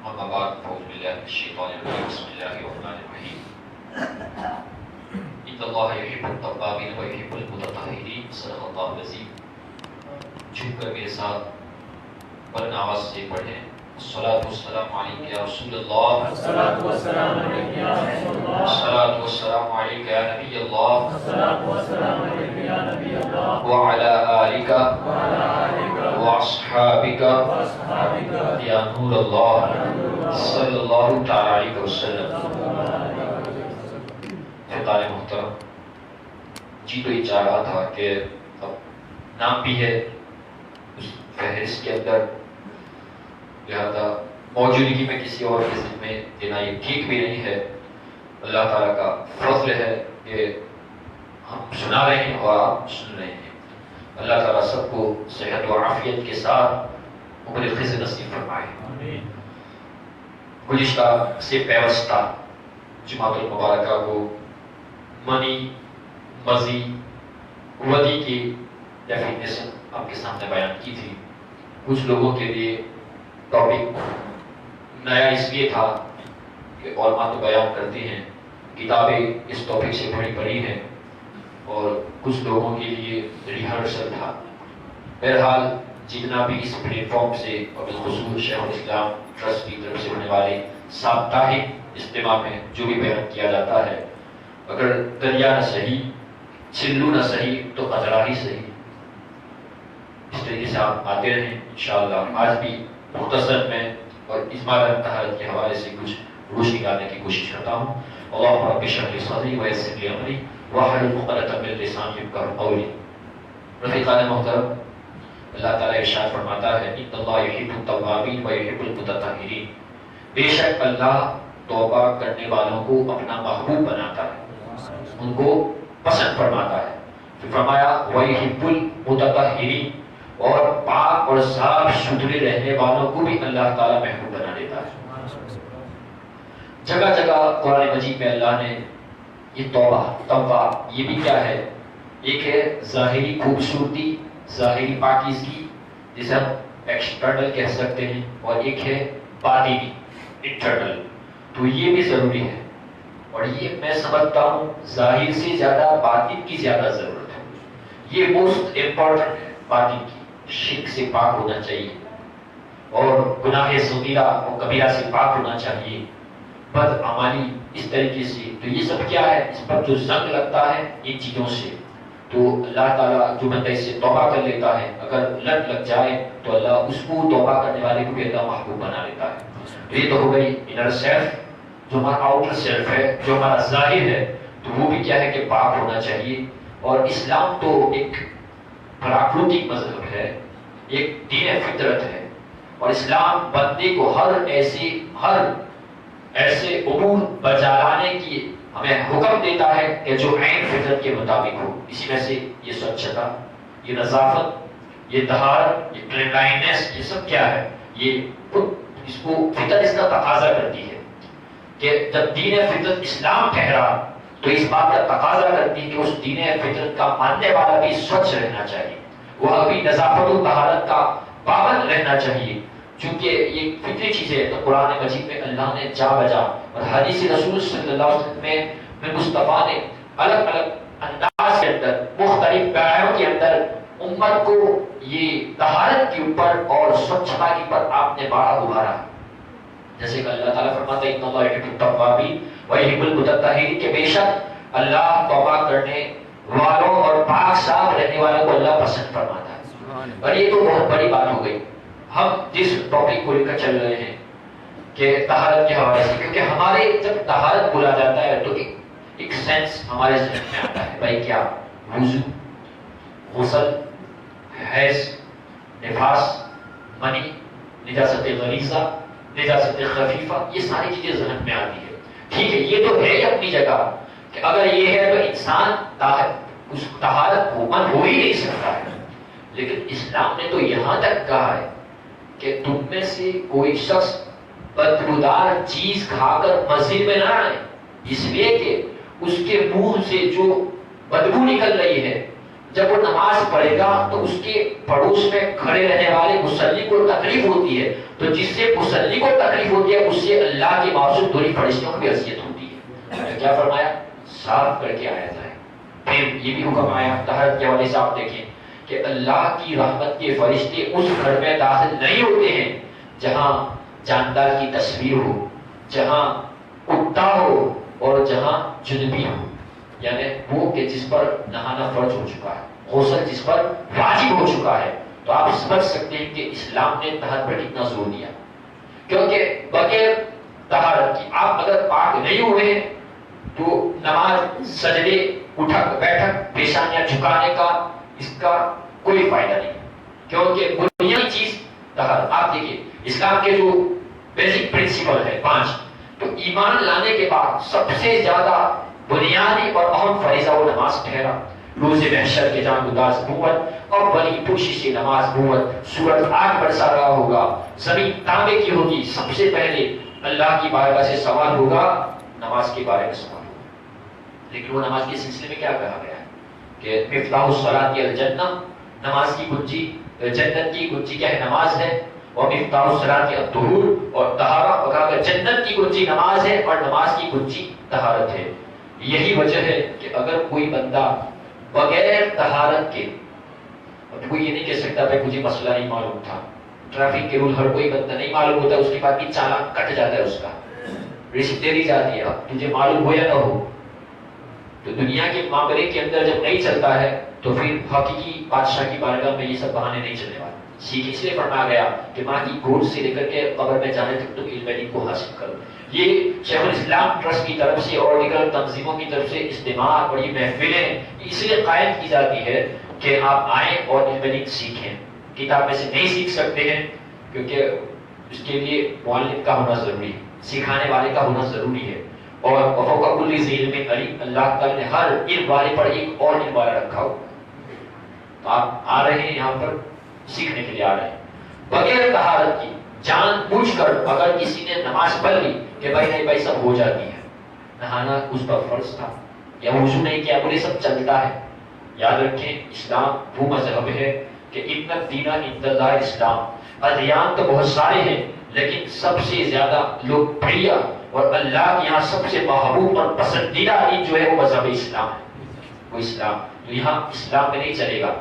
أما بعد فأعوذ بالله من الشيطان الرجيم بسم الله الرحمن الرحيم إن الله يحب التوابين ويحب المتطهرين صدق الله العظيم. جھک کر میرے ساتھ بلند آواز سے پڑھیں الصلاة والسلام علیک یا رسول اللہ، الصلاة والسلام علیک یا رسول اللہ، الصلاة والسلام علیک یا نبی اللہ، الصلاة والسلام علیک یا نبی اللہ، وعلى آلک وعلى آلک واصحابک واصحابک یا نور اللہ صلی اللہ تعالی علیہ وسلم. فقار محترم، جی تو یہ چاہ رہا تھا کہ اب نام بھی ہے اس فہرست کے اندر، لہذا موجودگی میں کسی اور کے ذمہ دینا یہ ٹھیک بھی نہیں ہے. اللہ تعالیٰ کا فضل ہے کہ ہم سنا رہے ہیں اور آپ سن رہے ہیں. اللہ تعالیٰ سب کو صحت و عافیت کے ساتھ عمر خضر نصیب فرمائے. گزشتہ سے پیوستہ جماعت المبارکہ کو منی مزی ودی کی ڈیفینیشن آپ کے سامنے بیان کی تھی. کچھ لوگوں کے لیے ٹاپک نیا اس لیے تھا کہ علماء تو بیان کرتے ہیں، کتابیں اس ٹاپک سے پڑھی ہیں، اور کچھ لوگوں کے لیے ریہرسل تھا. بہرحال جتنا بھی اس پلیٹ فارم سے اور بالخصوص شیخ الاسلام ٹرسٹ کی طرف سے ہونے والے ساپتاہک اجتماع میں جو بھی بیان کیا جاتا ہے، اگر دریا نہ صحیح چلو نہ صحیح تو قطرہ ہی صحیح. اس طریقے سے آپ آتے رہیں انشاءاللہ. آج بھی مختصر میں اور اجمال طہارت کے حوالے سے کچھ روشنی ڈالنے کی کوشش کرتا ہوں. اللہم رب اشرح لی صدری ویسر لی امری واحلل عقدۃ من لسانی یفقہوا قولی. رفیقان محترم، اللہ تعالیٰ ارشاد فرماتا ہے ان اللہ یحب التوابین ویحب المتطہرین. بے شک اللہ توبہ کرنے والوں کو اپنا محبوب بناتا ہے، ان کو پسند فرماتا ہے. پھر فرمایا ویحب المتطہرین، اور پاک اور صاف ستھرے رہنے والوں کو بھی اللہ تعالیٰ محبوب بنا دیتا ہے. جگہ جگہ قرآن مجید میں اللہ نے یہ توبہ یہ بھی کیا ہے؟ ایک ہے ظاہری خوبصورتی، ظاہری پاکیزگی جسے ہم ایکسٹرنل کہہ سکتے ہیں، اور ایک ہے باطنی انٹرنل. تو یہ بھی ضروری ہے، اور یہ میں سمجھتا ہوں ظاہر سے زیادہ باطن کی زیادہ ضرورت ہے. یہ موسٹ امپورٹنٹ ہے. باطن کی شرک سے پاک ہونا چاہیے، اور گناہ صغیرہ و کبیرہ سے پاک ہونا چاہیے، بدعمالی اس طریقے سے. تو یہ سب کیا ہے؟ اس پر جو زنگ لگتا ہے ان چیزوں سے، تو اللہ تعالیٰ جو بندہ اس سے توبہ کر لیتا ہے، اگر لت لگ جائے تو اللہ اس کو توبہ کرنے والے کو بھی اللہ محبوب بنا لیتا ہے. تو یہ تو ہو گئی انر سیلف، جو ہمارا آؤٹر سیلف ہے، جو ہمارا ظاہر ہے، تو وہ بھی کیا ہے کہ پاک ہونا چاہیے. اور اسلام تو ایک پراکرتک مذہب ہے، ایک دین فطرت ہے، اور اسلام بندے کو ہر ایسے امور بجا لانے کی ہمیں حکم دیتا ہے کہ جو عین فطرت کے مطابق ہو. اسی میں سے یہ سوچھتا، یہ نظافت، یہ طہارت، یہ کلینلائنس، یہ سب کیا ہے؟ یہ اس کو فطرت اس کا تقاضا کرتی ہے کہ جب دین فطرت اسلام ٹھہرا تو اس بات کا تقاضا کرتی ہے کہ اس دین فطرت کا ماننے والا بھی سوچھ رہنا چاہیے، وہ بھی نظافت و طہارت کا پابند رہنا چاہیے، چونکہ یہ فطری چیزیں. تو قرآن مجید میں اللہ نے جا بجا اور حدیث رسول صلی اللہ علیہ وسلم میں مصطفیٰ نے الگ الگ انداز کے اندر مختلف بیانوں کے اندر امت کو یہ طہارت کے اوپر اور سوچھتا کے اوپر آپ نے بڑا ابھارا. جیسے کہ اللہ تعالیٰ فرماتا ہے ان اللہ یحب التوابین ویحب المتطہرین، کہ بے شک اللہ توبہ کرنے والوں اور پاک صاف رہنے والوں کو اللہ پسند فرماتا ہے. اور یہ تو بہت بڑی بات ہو گئی. ہم جس ٹاپک کو لے کر چل رہے ہیں کہ طہارت کے حوالے سے، کیونکہ ہمارے جب طہارت بولا جاتا ہے تو ایک سینس ہمارے ذہن میں آتا ہے، بھائی کیا وضو، غسل، حیض، نفاس، منی، نجاست غلیظہ، نجاست خفیفہ، یہ ساری چیزیں ذہن میں آتی ہے. ٹھیک ہے، یہ تو ہے ہی اپنی جگہ کہ اگر یہ ہے تو انسان اس طہارت کو من ہو ہی نہیں سکتا ہے. لیکن اسلام نے تو یہاں تک کہا ہے کہ تم میں سے کوئی شخص بدبودار چیز کھا کر مسجد میں نہ آئے، اس لیے کہ اس کے منہ سے جو بدبو نکل رہی ہے جب وہ نماز پڑھے گا تو اس کے پڑوس میں کھڑے رہنے والے مصلی کو تکلیف ہوتی ہے، تو جس سے مصلی کو تکلیف ہوتی ہے اس سے اللہ کے معصوم دوری فرشتوں کو بھی اذیت ہوتی ہے۔ تو کیا فرمایا؟ صاف کر کے آیا جائے۔ پھر یہ بھی حکم آیا طہارت کے حوالے سے، آپ دیکھیں کہ اللہ کی رحمت کے فرشتے اس گھر میں داخل نہیں ہوتے ہیں جہاں جاندار کی تصویر ہو، جہاں کتا ہو اور جہاں جنبی ہو، یعنی وہ کہ جس پر نہانا فرض ہو چکا ہے، غسل جس پر واجب ہو چکا ہے۔ تو آپ سمجھ سکتے ہیں کہ اسلام نے طہارت پر کتنا زور دیا، کیونکہ بغیر طہارت کی آپ اگر پاک نہیں ہوئے تو نماز، سجدے، اٹھک بیٹھک، پیشانیاں جھکانے کا اس کا کوئی فائدہ نہیں، کیونکہ بنیادی چیز طہارت۔ آپ دیکھیے اسلام کے جو بیسک پرنسپل ہے 5، تو ایمان لانے کے بعد سب سے زیادہ بنیادی اور اہم فریضہ وہ نماز ٹھہرا۔ روز محشر کے جان گداز نبوت اور بڑی پوشی سے نماز نبوت، سورج آگ برسا رہا ہوگا، زمین تانبے کی ہوگی، سب سے پہلے اللہ کی بارگاہ سے سوال ہوگا، نماز کے بارے میں سوال ہوگا۔ لیکن وہ نماز کے سلسلے میں کیا کہا گیا ہے کہ مفتاح الصلاۃ الجنہ، نماز کی کنجی، جنت کی کنجی کیا ہے؟ نماز ہے۔ اور مفتاح الصلاۃ الطہور اور طہارت، اور کہا کہ جنت کی کنجی نماز ہے اور نماز کی کنجی طہارت ہے۔ یہی وجہ ہے کہ اگر کوئی بندہ بغیر طہارت کے، اب کوئی یہ نہیں کہہ سکتا بھائی مجھے مسئلہ نہیں معلوم تھا، ٹریفک کے رول ہر کوئی بندہ نہیں معلوم ہوتا، اس کے بعد بھی چالان کٹ جاتا ہے، اس کا رسک دے دی جاتی ہے، اب تجھے معلوم ہو یا نہ ہو۔ تو دنیا کے معاملے کے اندر جب نہیں چلتا ہے تو پھر حقیقی بادشاہ کی بارگاہ میں یہ سب بہانے نہیں چلنے والے۔ سیکھ اس لیے فرمایا گیا کہ ماں کی گود سے لے کر کے قبر میں جانے تک تم علم دین کو حاصل کرو۔ یہ شیخ الاسلام ٹرسٹ کی طرف سے اور دیگر تنظیموں کی طرف سے اجتماع اور یہ محفلیں اس لیے قائم کی جاتی ہے کہ آپ آئیں اور علم دین سیکھیں۔ کتاب میں سے نہیں سیکھ سکتے ہیں کیونکہ اس کے لیے معلم کا ہونا ضروری ہے، سکھانے والے کا ہونا ضروری ہے۔ اور فوق کل ذی علم علیم، اللہ تعالیٰ نے ہر علم والے پر ایک اور علم والا رکھا ہو۔ تو آپ آ رہے ہیں یہاں پر سیکھنے کے لیے آ رہے ہیں۔ بغیر طہارت کی جان بوجھ کر اگر کسی نے نماز پڑھ لی کہ بھائی نہیں بھائی سب ہو جاتی ہے، نہانا اس پر فرض تھا یا وضو نہیں کیا بولے سب چلتا ہے، یاد رکھیں اسلام وہ مذہب ہے کہ ان الدین عند اللہ اسلام، ادیان تو بہت سارے ہیں لیکن سب سے زیادہ لوگ پڑھیا اور اللہ کے یہاں سب سے محبوب اور پسندیدہ دین جو ہے وہ مذہب اسلام ہے، وہ اسلام۔ تو یہاں اسلام میں نہیں چلے گا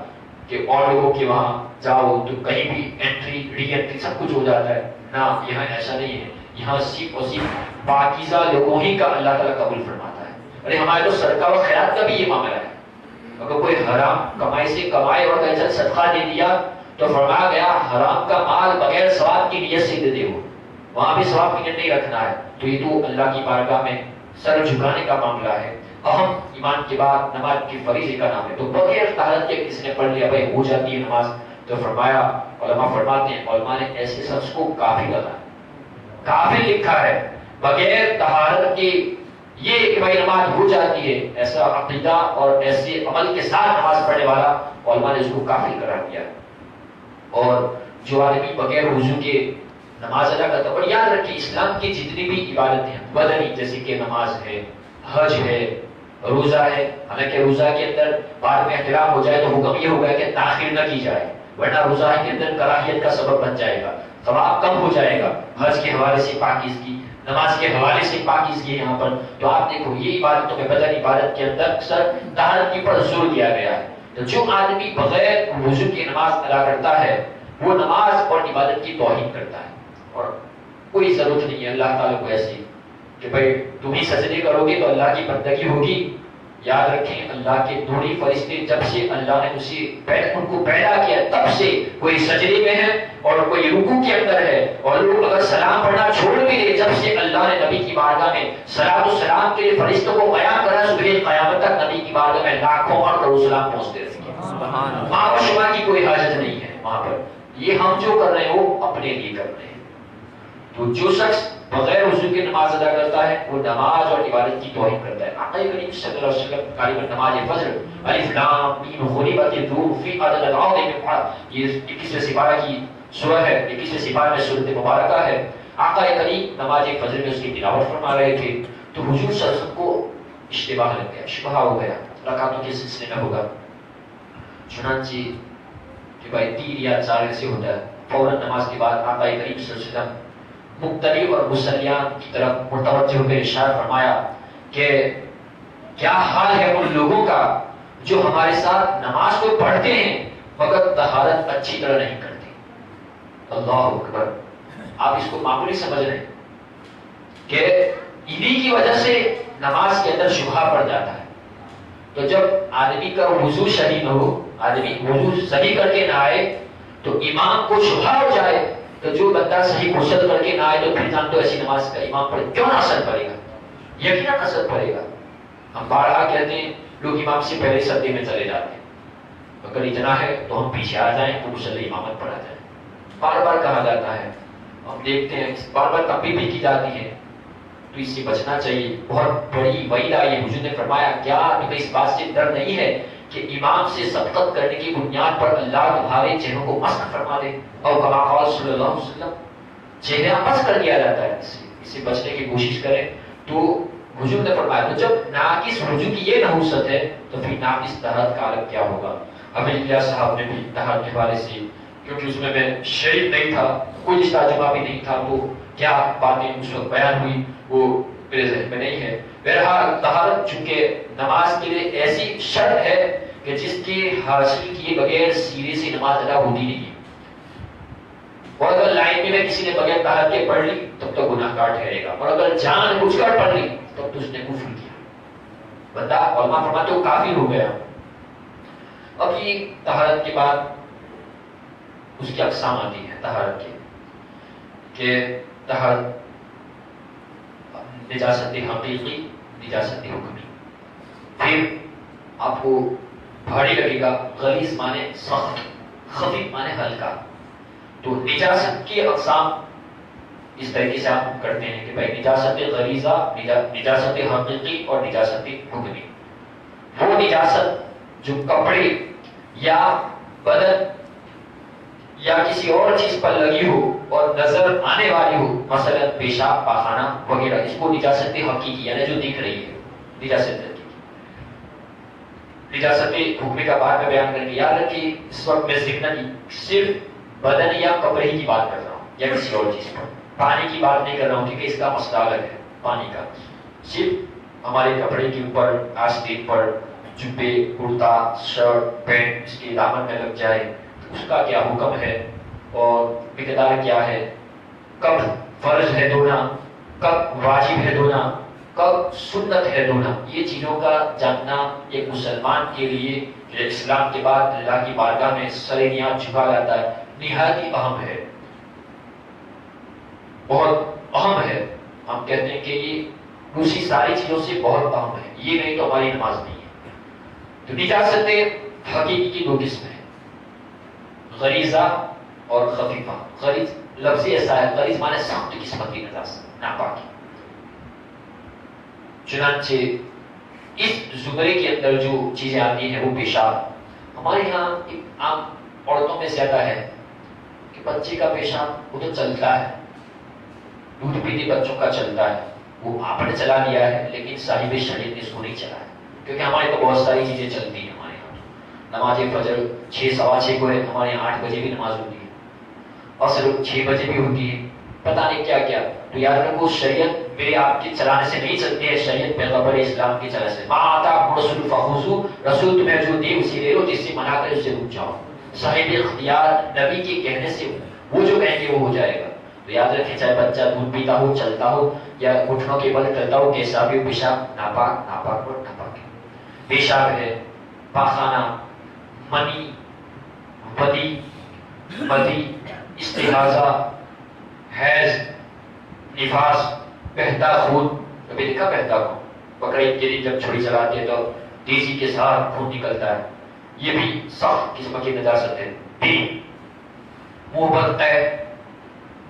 کہ اور لوگوں کے وہاں جاؤ تو کہیں بھی انٹری ری انٹری سب کچھ ہو جاتا ہے، نہ یہاں ایسا نہیں ہے۔ یہاں صرف اور صرف پاکیزہ لوگوں ہی کا اللہ تعالیٰ قبول فرماتا ہے۔ ارے ہمارے تو صدقہ و خیرات کا بھی یہ معاملہ ہے، اگر کوئی حرام کمائی سے کمائے اور کہیں چل صدقہ دے دیا تو فرمایا گیا حرام کا مال بغیر ثواب کی نیت سے دے دے، وہاں بھی ثواب کی نیت نہیں رکھنا ہے۔ تو یہ تو اللہ کی بارگاہ میں سر جھکانے کا معاملہ ہے، اہم ایمان کے بعد نماز کی فریضے کا نام ہے۔ تو بغیر طہارت کے کسی نے پڑھ لیا بھائی ہو جاتی ہے نماز، تو فرمایا علماء فرماتے ہیں، علماء نے ایسے شخص کو کافر بتایا، کافر لکھا ہے بغیر طہارت کے یہ کہ بھائی نماز ہو جاتی ہے، ایسا عقیدہ اور ایسے عمل کے ساتھ نماز پڑھنے والا علماء نے اس کو کافر قرار دیا۔ اور جو آدمی بغیر وضو کے نماز ادا کرتا ہے، اور یاد رکھیں اسلام کی جتنی بھی عبادتیں ہیں بدنی، جیسے کہ نماز ہے، حج ہے، روزہ ہے، حالانکہ روزہ کے اندر بعد میں اختلاف ہو جائے تو حکم یہ ہوگا کہ تاخیر نہ کی جائے، ورنہ روزہ کے اندر کراہیت کا سبب بن جائے گا، ثواب کم ہو جائے گا۔ حج کے حوالے سے پاکیزگی، نماز کے حوالے سے پاکیزگی یہاں پر۔ تو آپ دیکھو یہ عبادتوں میں بدن عبادت کے اندر اکثر طہارت کی پر زور دیا گیا ہے۔ تو جو آدمی بغیر وضو کی نماز ادا کرتا ہے وہ نماز اور عبادت کی توہین کرتا ہے، اور کوئی ضرورت نہیں ہے اللہ تعالیٰ کو ایسی کہ بھائی تم ہی سجدے کرو گے تو اللہ کی بندگی ہوگی۔ یاد رکھیں اللہ کے نوری فرشتے جب سے اللہ نے ان کو پیدا کیا تب سے کوئی سجدے میں ہے اور کوئی رکوع کے اندر ہے، اور لوگ اگر سلام پڑھنا چھوڑ بھی دے جب سے اللہ نے نبی کی بارگاہ میں صلاۃ و سلام کے فرشتوں کو قیام کرا، صبح قیامت تک نبی کی بارگاہ میں لاکھوں اور کروڑوں سلام پہنچتے رہے۔ وہاں پر شما کی کوئی حاجت نہیں ہے، وہاں پر یہ ہم جو کر رہے ہیں وہ اپنے لیے کر رہے ہیں۔ تو جو شخص بغیر وضو کے نماز ادا کرتا ہے وہ نماز اور عبادت کی توہین کرتا ہے۔ آقا کریم صلی اللہ علیہ وسلم غالباً نماز فجر الف لام میم غلبت الروم فی عدد الارض میں، یہ 21ویں سپارہ کی سورہ ہے، 21ویں سپارہ میں سورۃ مبارکہ ہے۔ آقا کریم نماز فجر میں اس کی تلاوت فرما رہے تھے تو حضور صلی اللہ علیہ وسلم کو اشتباہ لگ گیا، شبہ ہو گیا رکعتوں کے سلسلے میں ہوگا۔ چنانچہ کہ بھائی 3 یا 4 ایسے ہوتا ہے، فوراً نماز کے بعد آقا کریم صلی اللہ علیہ وسلم مختلف اور مسلیان کی طرف متوجہ ہو کر ارشاد فرمایا کہ کیا حال ہے ان لوگوں کا جو ہمارے ساتھ نماز کو پڑھتے ہیں مگر طہارت اچھی طرح نہیں کرتے۔ اللہ اکبر! آپ اس کو معمولی سمجھ رہے ہیں کہ انہی کی وجہ سے نماز کے اندر شبہہ پڑ جاتا ہے۔ تو جب آدمی کا وضو صحیح نہ ہو، آدمی وضو صحیح کر کے نہ آئے تو امام کو شبہہ ہو جائے، تو جو بندہ صحیح غسل کر کے نہ آئے تو پھر جان تو ایسی نماز کا امام پر کیوں نہ اثر پڑے گا؟ یقیناً اثر پڑے گا۔ ہم بارہا کہتے ہیں لوگ امام سے پہلے سردی میں چلے جاتے ہیں، اگر اتنا ہے تو ہم پیچھے آ جائیں تو غسل امامت پڑھا جائے۔ بار بار کہا جاتا ہے، ہم دیکھتے ہیں بار بار تنبیہ بھی کی جاتی ہے، تو اس سے بچنا چاہیے۔ بہت بڑی وعید آئی ہے۔ حضور نے فرمایا کیا تمہیں اس بات سے ڈر نہیں ہے کہ امام سے سبقت کرنے کی بنیاد پر اللہ تمہارے چہروں کو مسخ فرما دے؟ اور کما قال صلی اللہ علیہ وسلم، چہرہ مسخ کر دیا جاتا ہے، اس سے بچنے کی کوشش کریں۔ تو حضور نے فرمایا تو جب ناقص وضو کی یہ نحوست ہے تو پھر ناقص طہارت کا عالم کیا ہوگا؟ ابھی الیاس صاحب نے بھی طہارت کے حوالے سے، کیونکہ اس میں شریک نہیں تھا، کوئی ترجمہ بھی نہیں تھا، تو کیا باتیں اس وقت بیان ہوئی وہ میرے ذہن میں نہیں ہے۔ بہرحال طہارت چونکہ نماز کے لیے ایسی شرط ہے کہ جس کے حاصل کیے بغیر سیدھے سے نماز ادا ہوتی نہیں ہے، اور اگر لائن میں کسی نے بغیر طہارت کے پڑھ لی تب تو گناہ گار ٹھہرے گا، اور اگر جان بوجھ کر پڑھ لی تب تو اس نے کفر کیا، بندہ علماء فرماتے وہ کافر ہو گیا۔ اب یہ طہارت کے بعد اس کی اقسام آتی ہیں طہارت کی، کہ طہارت نجاست حقیقی، نجاست حکمی۔ پھر آپ کو بھاری لگے گا، غلیظ مانے سخت، خفیف مانے ہلکا۔ تو نجاست کی اقسام اس طریقے سے آپ کرتے ہیں کہ بھائی نجاست غلیظہ، نجاست حقیقی اور نجاست حکمی۔ وہ نجاست جو کپڑے یا بدن یا کسی اور چیز پر لگی ہو اور نظر آنے والی ہو، مثلا پیشاب، پاخانہ وغیرہ، اس کو نجاست حقیقی یعنی جو دکھ رہی ہے نجاست حقیقی۔ نجاست حکمی کا بعد میں بیان کریں گے۔ یاد رکھیے اس وقت میں ذکر صرف بدن یا کپڑے کی بات کر رہا ہوں یا کسی اور چیز پر، پانی کی بات نہیں کر رہا ہوں کیونکہ اس کا مسئلہ الگ ہے پانی کا۔ صرف ہمارے کپڑے کے اوپر، آستین پر جبے، کرتا، شرٹ، پینٹ اس کے دامن میں لگ جائے، اس کا کیا حکم ہے اور مقدار کیا ہے، کب فرض ہے دھونا، کب واجب ہے دھونا، کب سنت ہے دھونا، یہ چیزوں کا جاننا ایک مسلمان کے لیے جو اسلام کے بعد اللہ کی بارگاہ میں سر نیاز جھکا جاتا ہے، نہایت ہی اہم ہے، بہت اہم ہے۔ ہم کہتے ہیں کہ یہ دوسری ساری چیزوں سے بہت اہم ہے، یہ نہیں تو ہماری نماز نہیں ہے۔ تو نجاست حقیقی کی 2 قسمیں ہیں، غلیظہ اور خفیفہ۔ غلیظ لفظ ایسا ہے، غلیظ معنی سخت قسمت کی نجاست، ناپاکی۔ چنانچہ اس زمرے کے اندر جو چیزیں آتی ہیں وہ پیشاب، ہمارے یہاں ایک عام عورتوں میں زیادہ ہے کہ بچے کا پیشاب وہ تو چلتا ہے، دودھ پیتے بچوں کا چلتا ہے، وہ آپ نے چلا لیا ہے لیکن صاحب شریعت نے اس کو نہیں چلا ہے، کیونکہ ہمارے تو بہت ساری چیزیں چلتی ہیں ہمارے یہاں۔ نماز فجر 6 سوا 6 کو ہے، ہمارے یہاں 8 بجے بھی نماز ہوتی ہے، عصر 6 بجے بھی ہوتی ہے، پتہ نہیں کیا کیا۔ تو یاد رکھو شریعت میرے آپ کے چلانے سے نہیں چلتی ہے، شریعت پیغمبر اسلام کے چلانے سے۔ ما آتاکم رسول فخذوہ، رسول تمہیں جو دے اسے لے لو، جس سے منع کرے اسے رک جاؤ۔ صاحب اختیار نبی کے کہنے سے وہ جو کہیں گے وہ ہو جائے گا۔ تو یاد رکھیں چاہے بچہ دودھ پیتا ہو، چلتا ہو یا گھٹنوں کے بل چلتا ہو، کیسا بھی ہو، پیشاب ناپاک، ناپاک اور ناپاک ہے۔ پیشاب ہے، پاخانہ، منی، ودی، مدی، استحاضہ، حیض، نفاس، بہتا خون، کبھی دیکھا بہتا خون؟ بقرعید کے دن جب چھڑی چلاتے ہیں تو تیزی کے ساتھ خون نکلتا ہے، یہ بھی سخت قسم کی نجاست ہے۔ منہ پر قے،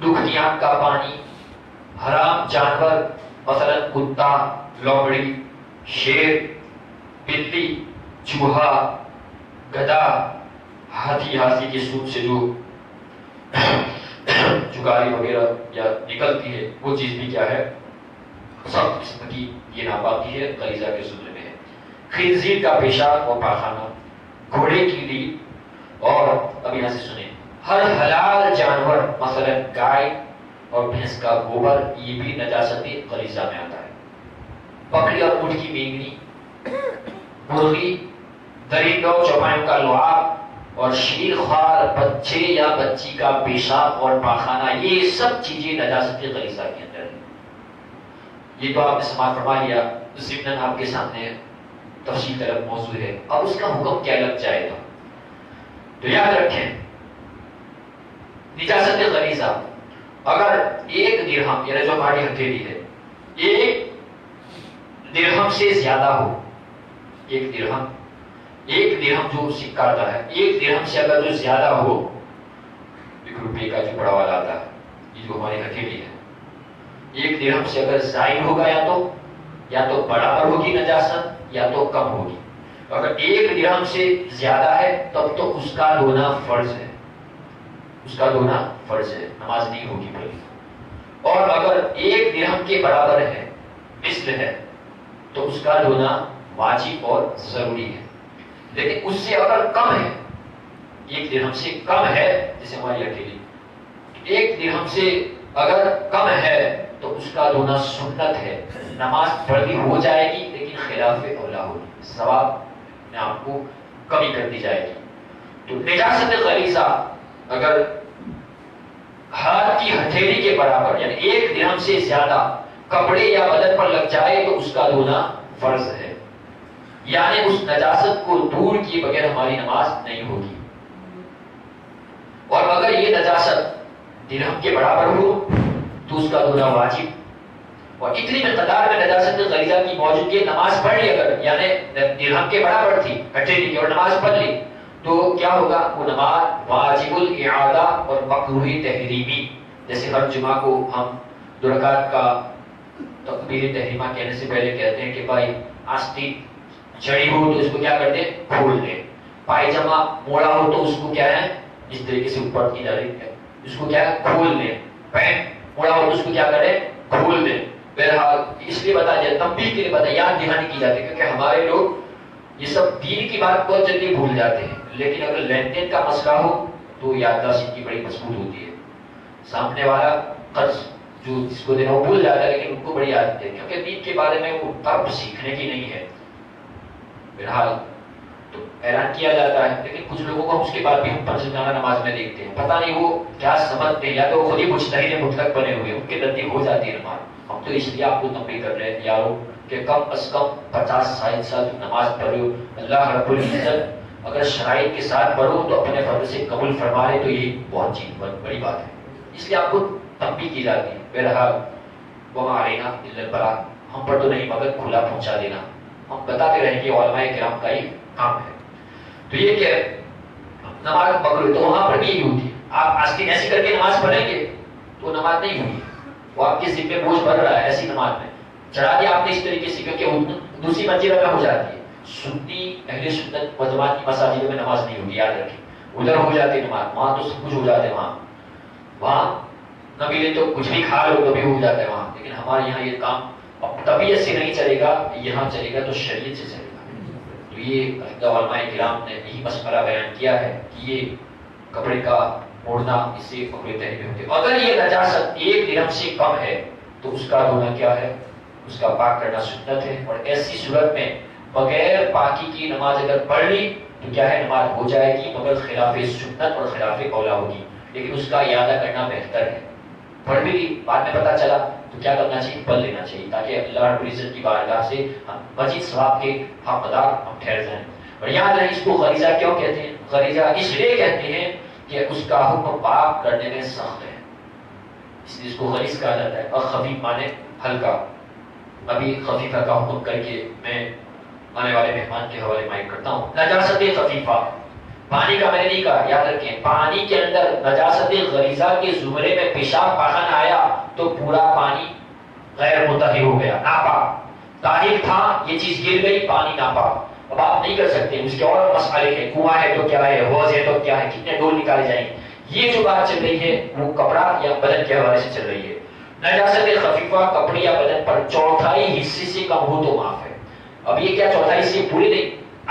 دکھتی آنکھ کا پانی، حرام جانور مثلا کتا، لومڑی، شیر، بلی، چوہا، گدھا، ہاتھی کے سوٹ سے جو چگاری وغیرہ یا نکلتی ہے وہ چیز بھی کیا ہے، سخت قسم کی یہ ناپاکی ہے، غلیظہ کے زمرے میں ہے۔ خنزیر کا پیشاب و پاخانہ، گھوڑے کی ریڑھ اور اب یہاں سے سنیں ہر حلال جانور مثلا گائے اور بھینس کا گوبر یہ بھی نجاست غلیظہ میں آتا ہے. بکری اور اونٹ کی مینگنی، مرغی، درندوں چوپایوں کا لعاب اور شیر خوار بچے یا بچی کا پیشاب اور پاخانہ، یہ سب چیزیں نجاست غلیظہ کے اندر ہیں. یہ تو آپ نے سماعت فرما لیا، ضمن آپ کے سامنے تفصیل طلب موضوع ہے. اب اس کا حکم کیا لگ جائے گا؟ تو یاد رکھیں نجاست غلیظہ اگر ایک درہم یعنی جو ہماری ہتھیلی ہے ایک درہم سے زیادہ ہو، ایک درہم جو سکہ آتا ہے ایک درہم سے اگر جو زیادہ ہو، 1 روپے کا جو بڑا والا آتا ہے یہ جو ہماری ہتھیلی ہے، ایک درہم سے اگر زائد ہوگا یا تو برابر ہوگی نجاست یا تو کم ہوگی. اگر 1 درہم سے زیادہ ہے تب تو اس کا دھونا فرض ہے، نماز نہیں ہوگی پڑی. اور اگر 1 درہم کے برابر ہے، مثل ہے، تو اس کا دھونا واجب اور ضروری ہے. لیکن اس سے اگر کم ہے، 1 درہم سے کم ہے، جیسے ہماری ہتھیلی 1 درہم سے اگر کم ہے تو اس کا دھونا سنت ہے. نماز پڑھی ہو جائے گی لیکن خلاف اولا ہوگی، ثواب میں آپ کو کمی کر دی جائے گی. تو نجاست غلیظہ اگر ہاتھ کی ہتھیلی کے برابر یعنی 1 درہم سے زیادہ کپڑے یا بدن پر لگ جائے تو اس کا دھونا فرض ہے، یعنی اس نجاست کو دور کیے بغیر ہماری نماز نہیں ہوگی. اور اگر یہ نجاست درہم کے برابر ہو تو اس کا دھونا واجب. اور اتنی مقدار میں نجاست غلیظہ کی موجودگی نماز پڑھ لی اگر یعنی درہم کے برابر تھی ہتھیلی کی اور نماز پڑھ لی تو کیا ہوگا؟ وہ نماز واجب الاعادہ اور مکروہ تحریمی. جیسے ہر جمعہ کو ہم 2 رکعت کا تکبیر تحریمہ کہنے سے پہلے کہتے ہیں کہ بھائی آستین جڑی ہو تو اس کو کیا کرتے ہیں؟ کھول دیں. پائجامہ موڑا ہو تو اس کو کیا ہے اس طریقے سے اوپر کی جا رہی ہے اس کو کیا ہے کھول دیں. پینٹ موڑا ہو تو اس کو کیا کریں؟ کھول دیں. بہرحال اس لیے بتا دیا، تنبیہ کے لیے بتا، یاد دہانی کی جاتی ہے کیونکہ ہمارے لوگ یہ سب دین کی بات بہت جلدی بھول جاتے ہیں. لیکن اگر لین دین کا مسئلہ ہو تو یادداشت ان کی بڑی مضبوط ہوتی ہے. سامنے والا قرض جو جس کو دینا وہ بھول جاتا ہے لیکن ان کو بڑی عادت ہے کیونکہ دین کے بارے میں وہ طرف سیکھنے کی نہیں ہے. بہرحال تو اعلان کیا جاتا ہے لیکن کچھ لوگوں کو اس کے بعد بھی ہم پنجگانہ نماز میں دیکھتے ہیں، پتہ نہیں وہ کیا سمجھتے ہیں، یا تو خود ہی مجتہد مطلق بنے ہوئے ان کے نزدیک ہو جاتی ہے نماز. ہم تو اس لیے آپ کو تنبیہ کر رہے ہیں یارو کہ کم از کم 50-60 سال نماز پڑھو. اللہ رب العزت اگر شرائط کے ساتھ پڑھو تو اپنے فضل سے قبول فرما لے تو یہی بہت چیز بڑی بات ہے. اس لیے آپ کو تنبیہ کی جاتی ہے. بہرحال وما علینا الا البلاغ، ہم پر تو نہیں مگر کھلا پہنچا دینا. ہم بتاتے رہیں کہ علماء کرام کا یہ کام ہے. تو یہ کہ نماز مکروہ تو وہاں پر بھی یہی ہوتی ہے. آپ آستین ایسی کر کے نماز پڑھیں گے تو نماز نہیں ہوگی، وہ آپ کے ذمہ بوجھ بڑھ رہا ہے. ایسی نماز میں چڑھا دیا آپ نے اس طریقے سے کیونکہ دوسری منزل میں ہو جاتی ہے. سنی اہل سنت و جماعت کی مساجدوں میں نماز نہیں ہوگی، یاد رکھیں. ادھر ہو جاتی نماز، وہاں تو سب کچھ ہو جاتا ہے. وہاں نہ ملے تو کچھ بھی کھا لو تو بھی ہو جاتا ہے وہاں. لیکن ہمارے یہاں یہ کام اب طبیعت سے نہیں چلے گا، یہاں چلے گا تو شریعت سے چلے گا. تو یہ علماء کرام نے یہی مسئلہ بیان کیا ہے کہ یہ کپڑے کا موڑنا اس سے کپڑے تحریم ہوتے. اگر یہ نجاست 1 درہم سے کم ہے تو اس کا دھونا کیا ہے؟ اس کا پاک کرنا سنت ہے. اور ایسی صورت میں بغیر پاکی کی نماز اگر پڑھ لی تو کیا ہے نماز ہو جائے گی مگر خلاف سنت اور خلاف اولا ہوگی. لیکن اس کا اعادہ کرنا بہتر ہے. پڑھ بھی بعد میں پتہ چلا تو کیا کرنا چاہیے؟ پڑھ لینا چاہیے تاکہ اللہ رب العزت کی بارگاہ سے ہم مزید ثواب کے حقدار ہم ٹھہر جائیں. اور یاد رہے اس کو غریزہ کیوں کہتے ہیں؟ غریزہ اس لیے کہتے ہیں کہ اس کا حکم پاک کرنے میں سخت ہے، اس لیے اس کو غلیظ کہا جاتا ہے. اور خفیف مانے ہلکا. ابھی خفیفہ کا حکم کر کے میں آنے والے مہمان کے حوالے مائک کرتا ہوں. نجاست خفیفہ پانی کا میں نے نہیں کہا، یاد رکھیں پانی کے اندر نجاست غلیظہ کے زمرے میں پیشاب پاخانہ آیا تو پورا پانی غیر مطہر ہو گیا، ناپاک. طاہر تھا یہ چیز گر گئی، پانی ناپاک. اب آپ نہیں کر سکتے، اس کے اور مسئلے ہیں، کنواں ہے تو کیا ہے، حوض ہے تو کیا ہے، کتنے ڈول نکالے جائیں گے. یہ جو بات چل رہی ہے وہ کپڑا یا بدن کے حوالے سے چل رہی ہے. نجاست خفیفہ کپڑے یا بدن پر چوتھائی حصے سے کم ہو تو معاف ہے. اب یہ کیا چوتھائی سے پوری نہیں،